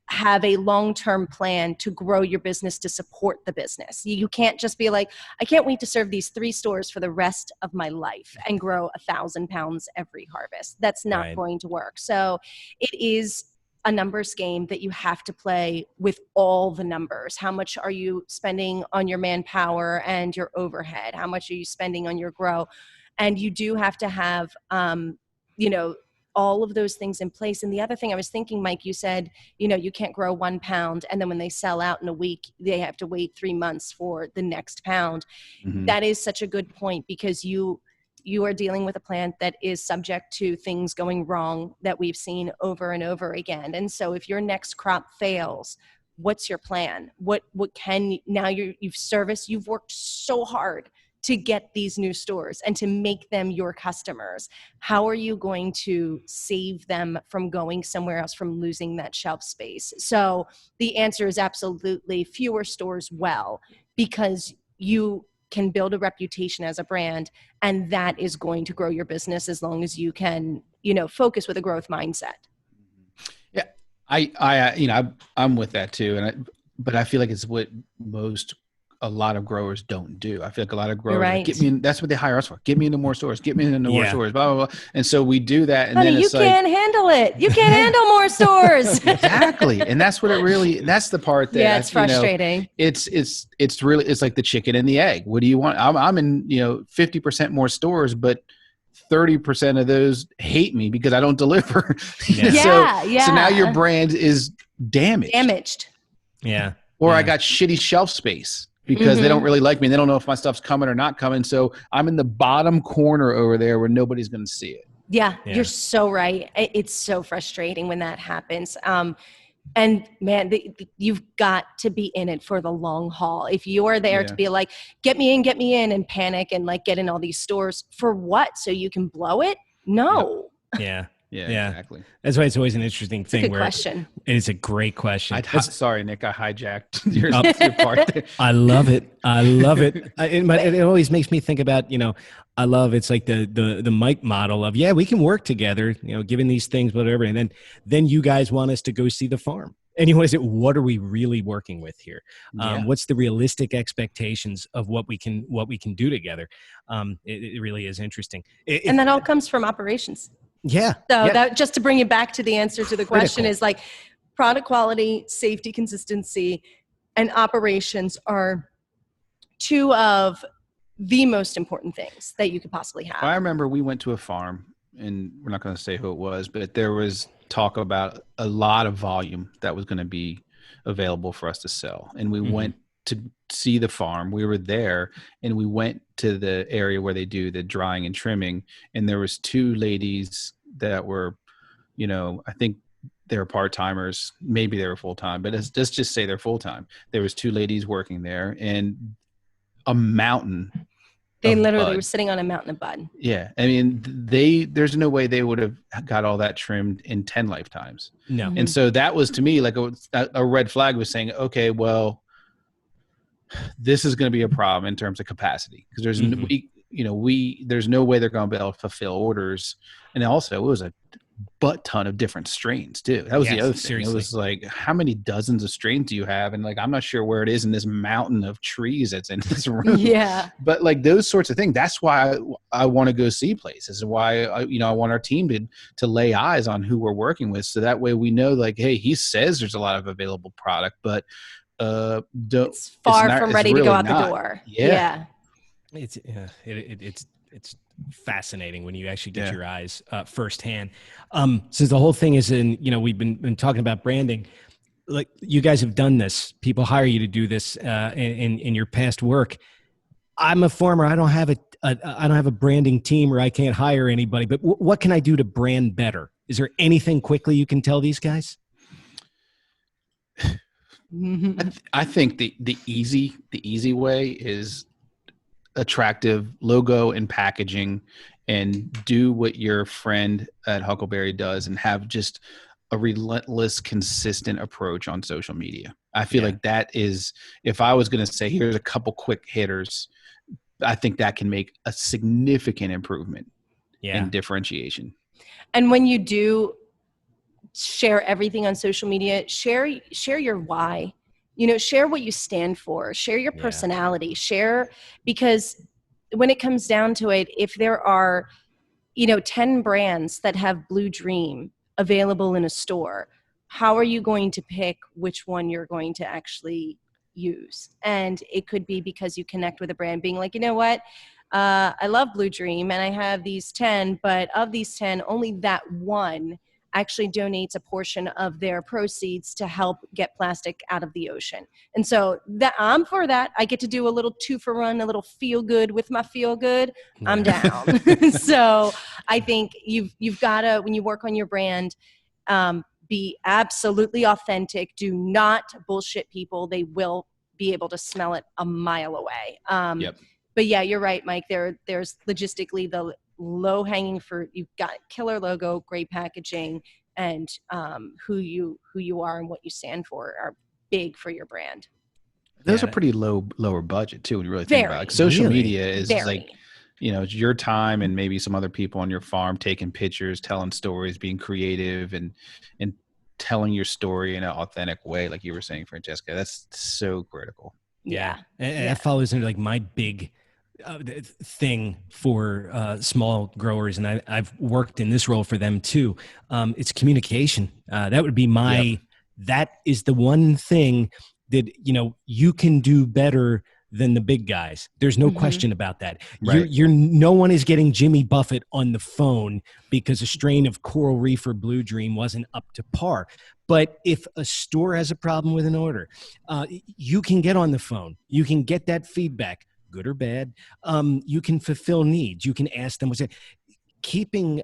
have a long-term plan to grow your business, to support the business. You can't just be like, I can't wait to serve these 3 stores for the rest of my life and grow 1,000 pounds every harvest. That's not going to work. So it is a numbers game that you have to play with all the numbers. How much are you spending on your manpower and your overhead? How much are you spending on your grow? And you do have to have, all of those things in place. And the other thing I was thinking, Mike, you said, you can't grow 1 pound, and then when they sell out in a week, they have to wait 3 months for the next pound. That is such a good point, because you are dealing with a plant that is subject to things going wrong that we've seen over and over again. And so if your next crop fails, what's your plan? What can, now you've worked so hard to get these new stores and to make them your customers. How are you going to save them from going somewhere else, from losing that shelf space? So the answer is absolutely fewer stores because you can build a reputation as a brand, and that is going to grow your business as long as you can, focus with a growth mindset. Yeah, I'm with that too, but I feel like it's what a lot of growers don't do. I feel like a lot of growers right. get me in, that's what they hire us for. Get me into more stores, get me into more stores, blah, blah, blah. And so we do that. And Honey, then you can't handle it. You can't handle more stores. Exactly. And that's what that's the part that it's frustrating. It's really, it's like the chicken and the egg. What do you want? I'm in, 50% more stores, but 30% of those hate me because I don't deliver. Yeah. So now your brand is damaged. Yeah. Or I got shitty shelf space because they don't really like me. They don't know if my stuff's coming or not coming. So I'm in the bottom corner over there where nobody's going to see it. Yeah, you're so right. It's so frustrating when that happens. And man, you've got to be in it for the long haul. If you are there to be like, get me in and panic and like get in all these stores for what? So you can blow it? No. Yeah. Yeah, exactly. That's why it's always an interesting thing. Good question. It's a great question. Sorry, Nick, I hijacked your part there. I love it. It always makes me think about, it's like the Mike model of, we can work together, given these things, whatever. And then you guys want us to go see the farm. And you want to say, what are we really working with here? What's the realistic expectations of what we can do together? It really is interesting. And that all comes from operations. Yeah. So that, just to bring you back to the answer to the question, is like product quality, safety, consistency, and operations are two of the most important things that you could possibly have. I remember we went to a farm, and we're not going to say who it was, but there was talk about a lot of volume that was going to be available for us to sell. And we went to see the farm. We were there, and we went to the area where they do the drying and trimming. And there was two ladies that were, I think they were part-timers, maybe they were full-time, but let's just say they're full-time. There was two ladies working there, and a mountain. They literally were sitting on a mountain of bud. Yeah. I mean, there's no way they would have got all that trimmed in 10 lifetimes. No. And so that was, to me, like a red flag, was saying, okay, well, this is going to be a problem in terms of capacity, because there's there's no way they're going to be able to fulfill orders. And also, it was a butt ton of different strains too. That was the other thing. Seriously. It was like, how many dozens of strains do you have? And like, I'm not sure where it is in this mountain of trees that's in this room. Yeah. But like those sorts of things, that's why I want to go see places, why I want our team to lay eyes on who we're working with, so that way we know, like, hey, he says there's a lot of available product, but it's far from ready to go out the door. Yeah. It's fascinating when you actually get your eyes firsthand. Since the whole thing is we've been talking about branding, like you guys have done this. People hire you to do this in your past work. I'm a farmer. I don't have a branding team, or I can't hire anybody. But what can I do to brand better? Is there anything quickly you can tell these guys? I think the easy way is attractive logo and packaging, and do what your friend at Huckleberry does, and have just a relentless, consistent approach on social media. I feel like that is, if I was going to say, here's a couple quick hitters, I think that can make a significant improvement in differentiation. And when you do share everything on social media, share your why. Share what you stand for, share your personality, share, because when it comes down to it, if there are, 10 brands that have Blue Dream available in a store, how are you going to pick which one you're going to actually use? And it could be because you connect with a brand being like, you know what? I love Blue Dream and I have these 10, but of these 10, only that one actually donates a portion of their proceeds to help get plastic out of the ocean. And so I'm for that. I get to do a little 2-for-1, a little feel good with my feel good. I'm down. So I think you've got to, when you work on your brand, be absolutely authentic. Do not bullshit people. They will be able to smell it a mile away. Yep. But yeah, you're right, Mike. There's logistically the low hanging fruit. You've got killer logo, great packaging, and who you are and what you stand for are big for your brand. Those are pretty lower budget too, when you really think about it. Like social media is like, you know, it's your time and maybe some other people on your farm taking pictures, telling stories, being creative, and telling your story in an authentic way, like you were saying, Francesca. That's so critical. Yeah. And that follows into like my big thing for small growers, and I've worked in this role for them too. It's communication. That would be my. That is the one thing that, you know, you can do better than the big guys. There's no question about that. Right. You're no one is getting Jimmy Buffett on the phone because a strain of Coral Reef or Blue Dream wasn't up to par. But if a store has a problem with an order, you can get on the phone. You can get that feedback, good or bad. You can fulfill needs. You can ask them what's it. Keeping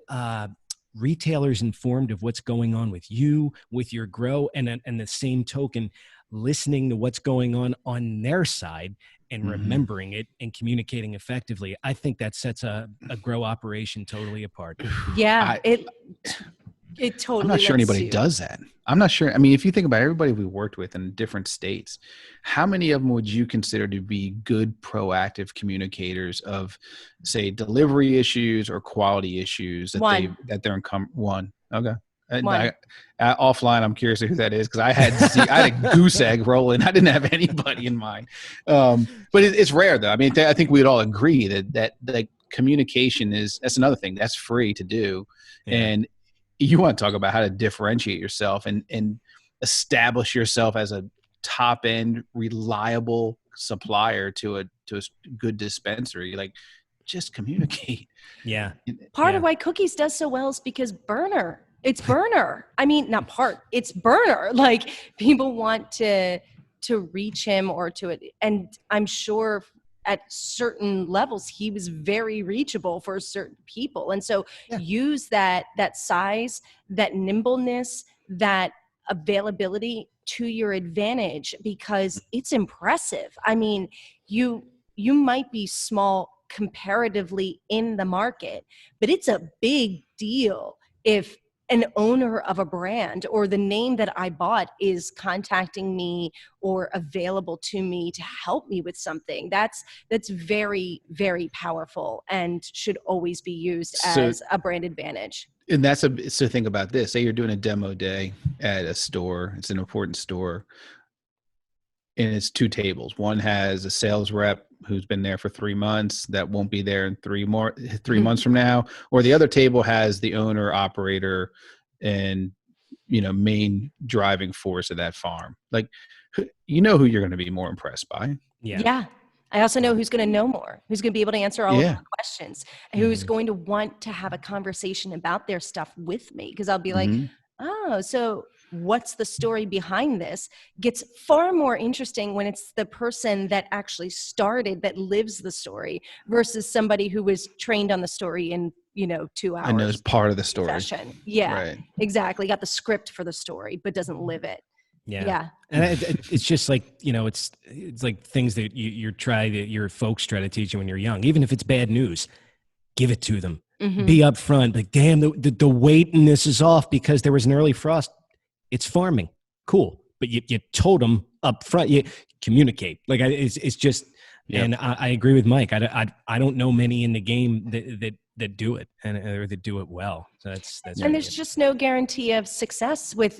retailers informed of what's going on with you, with your grow, and the same token, listening to what's going on their side and remembering it and communicating effectively. I think that sets a grow operation totally apart. Yeah, it totally. I'm not sure anybody does that. I'm not sure. I mean, if you think about everybody we worked with in different states, how many of them would you consider to be good proactive communicators of, say, delivery issues or quality issues that they're one? Okay. Offline, I'm curious who that is, because I had a goose egg rolling. I didn't have anybody in mind. But it's rare, though. I mean, I think we'd all agree that communication that's another thing that's free to do. Yeah. And you want to talk about how to differentiate yourself and establish yourself as a top end, reliable supplier to a good dispensary. Like, just communicate. Yeah. Part of why Cookies does so well is because it's burner. I mean, not part, it's burner. Like, people want to reach him and I'm sure at certain levels he was very reachable for certain people. And so use that size, that nimbleness, that availability to your advantage, because it's impressive. I mean, you might be small comparatively in the market, but it's a big deal if an owner of a brand or the name that I bought is contacting me or available to me to help me with something. That's very, very powerful and should always be used as a brand advantage. And so think about this. Say you're doing a demo day at a store. It's an important store. And it's two tables. One has a sales rep who's been there for 3 months that won't be there in 3 months from now. Or the other table has the owner, operator, and, you know, main driving force of that farm. Like, you know who you're going to be more impressed by. Yeah. I also know who's going to know more, who's going to be able to answer all of the questions, who's going to want to have a conversation about their stuff with me. Because I'll be like, oh, so what's the story behind this? Gets far more interesting when it's the person that actually started, that lives the story, versus somebody who was trained on the story in, 2 hours. And knows part of the story. Session. Yeah, right. Exactly. Got the script for the story, but doesn't live it. Yeah. And it's just like, it's like things that your folks try to teach you when you're young. Even if it's bad news, give it to them. Be upfront. Like, damn, the weight in this is off because there was an early frost. It's farming. Cool. But you told them up front, you communicate. Like, it's just, and I agree with Mike. I don't know many in the game that do it or that do it well. So that's and there's just no guarantee of success with,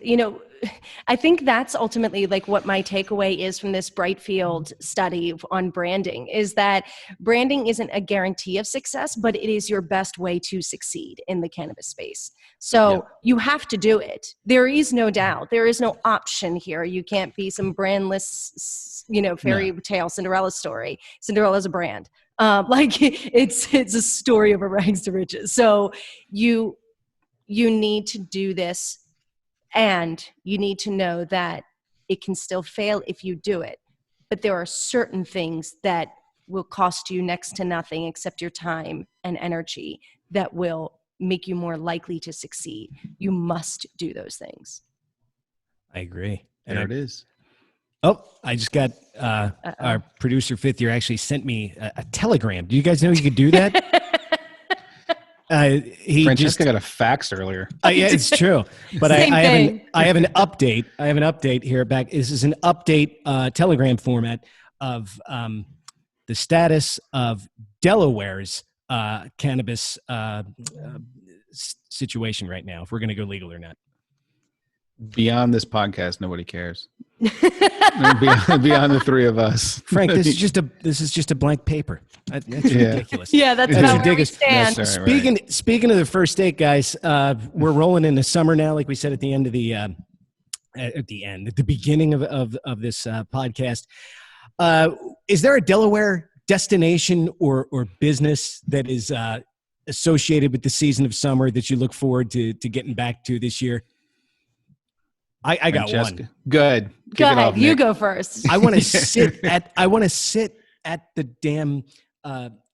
I think that's ultimately like what my takeaway is from this Brightfield study on branding, is that branding isn't a guarantee of success, but it is your best way to succeed in the cannabis space. So you have to do it. There is no doubt. There is no option here. You can't be some brandless, fairy tale Cinderella story. Cinderella's a brand. It's a story of rags to riches. So you need to do this, and you need to know that it can still fail if you do it. But there are certain things that will cost you next to nothing except your time and energy that will make you more likely to succeed. You must do those things. I agree. And There it is. Oh, I just got our producer Fifth Year actually sent me a telegram. Do you guys know you could do that? Francesca got a fax earlier. Yeah, it's true. But I have an update. I have an update here back. This is an update telegram format of the status of Delaware's cannabis situation right now, if we're going to go legal or not. Beyond this podcast, nobody cares. beyond the three of us, Frank, this is just a blank paper. That's ridiculous. Yeah, that's about where we stand. Speaking of the first date, guys, we're rolling into summer now. Like we said at the end of the beginning of this podcast. Is there a Delaware destination or business that is associated with the season of summer that you look forward to getting back to this year? I got one. Good. Go ahead. You go first. I want to sit at the damn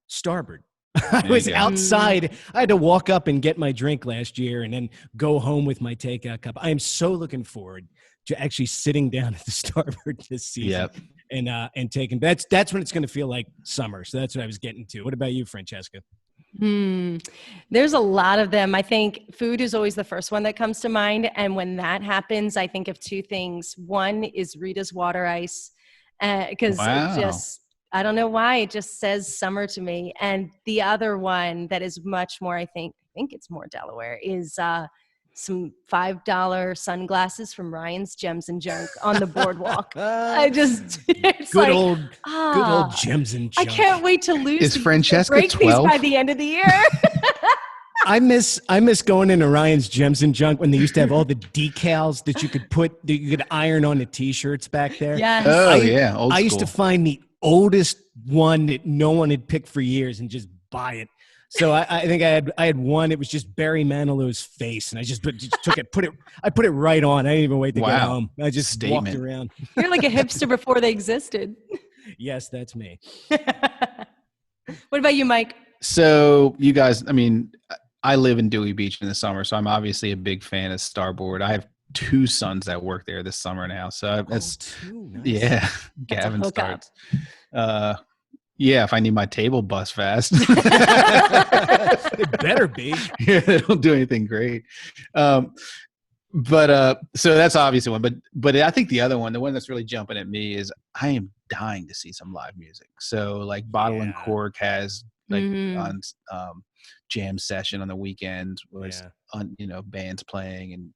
Starboard. I was outside. I had to walk up and get my drink last year and then go home with my takeout cup. I am so looking forward to actually sitting down at the Starboard this season and taking. That's when it's going to feel like summer. So that's what I was getting to. What about you, Francesca? There's a lot of them. I think food is always the first one that comes to mind. And when that happens, I think of two things. One is Rita's water ice, because it just, I don't know why, it just says summer to me. And the other one that is much more, I think it's more Delaware, is some $5 sunglasses from Ryan's Gems and Junk on the boardwalk. Good old Gems and Junk. I can't wait to lose. Is Francesca break 12? These by the end of the year? I miss going into Ryan's Gems and Junk when they used to have all the decals that you could iron on the t-shirts back there. Yes. Old I used to find the oldest one that no one had picked for years and just buy it. So I think I had one. It was just Barry Manilow's face, and I just took it, I put it right on. I didn't even wait to get home. I just walked around. You're like a hipster before they existed. Yes, that's me. What about you, Mike? So you guys, I mean, I live in Dewey Beach in the summer, so I'm obviously a big fan of Starboard. I have two sons that work there this summer now, so that's nice. Gavin starts. Yeah, if I need my table bus fast. It better be. Yeah, they don't do anything great. So that's obviously one. But I think the other one, the one that's really jumping at me, is I am dying to see some live music. So like Bottle and Cork has on jam session on the weekends was on bands playing and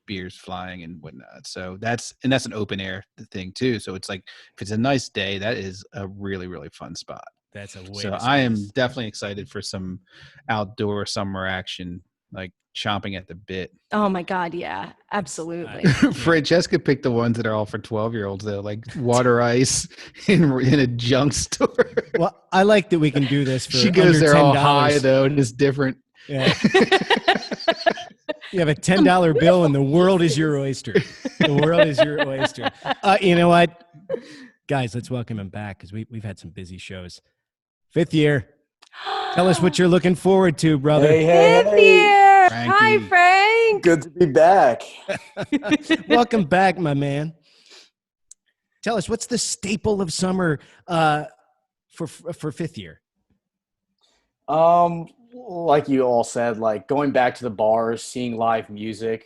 beers flying and whatnot. So that's an open air thing too. So it's like, if it's a nice day, that is a really, really fun spot. That's a way. So I am definitely excited for some outdoor summer action, like chomping at the bit. Oh my God. Yeah, absolutely. Francesca picked the ones that are all for 12-year-olds though, like water ice in a junk store. Well, I like that we can do this for she goes under there $10. all high though, and it's different. Yeah. You have a $10 bill and the world is your oyster. The world is your oyster. You know what? Guys, let's welcome him back because we've had some busy shows. Fifth Year. Tell us what you're looking forward to, brother. Fifth Year. Frankie. Hi, Frank. Good to be back. Welcome back, my man. Tell us, what's the staple of summer for Fifth Year? Like you all said, like going back to the bars, seeing live music.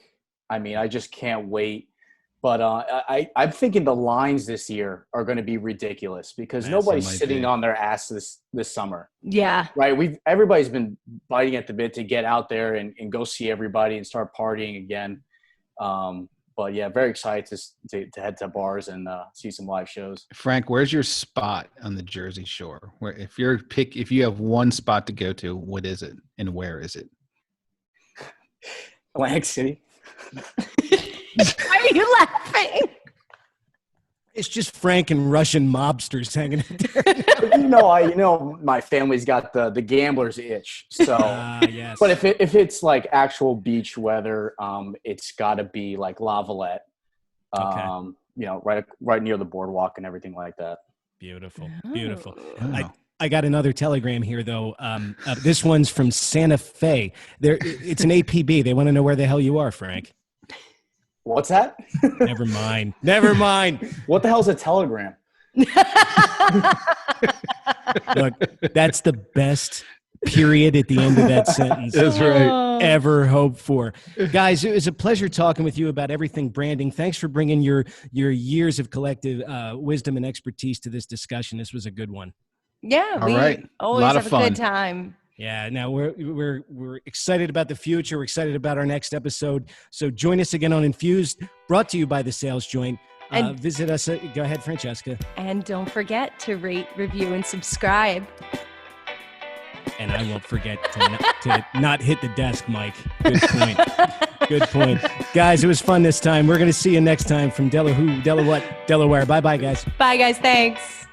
I mean, I just can't wait. But I'm thinking the lines this year are going to be ridiculous because nobody's sitting on their ass this summer. Yeah. Right. Everybody's been biting at the bit to get out there and go see everybody and start partying again. But yeah, very excited to head to bars and see some live shows. Frank, where's your spot on the Jersey Shore? Where if you have one spot to go to, what is it and where is it? Atlantic City. Why are you laughing? It's just Frank and Russian mobsters hanging out there. My family's got the gambler's itch. So, yes. But if it's like actual beach weather, it's got to be like La Valette. Right near the boardwalk and everything like that. Beautiful. I got another telegram here though. This one's from Santa Fe. It's an APB. They want to know where the hell you are, Frank. What's that? Never mind. Never mind. What the hell's a telegram? Look, that's the best period at the end of that sentence. That's right. Ever hoped for. Guys, it was a pleasure talking with you about everything branding. Thanks for bringing your years of collective wisdom and expertise to this discussion. This was a good one. Yeah, All we right. always Lot have of a good fun. time. Yeah, now we're excited about the future. We're excited about our next episode. So join us again on Infused, brought to you by the Sales Joint. And- Visit us. Go ahead, Francesca. And don't forget to rate, review, and subscribe. And I won't forget to not hit the desk, Mike. Good point. Good point. Guys, it was fun this time. We're going to see you next time from Delaware. Bye-bye, guys. Bye, guys. Thanks.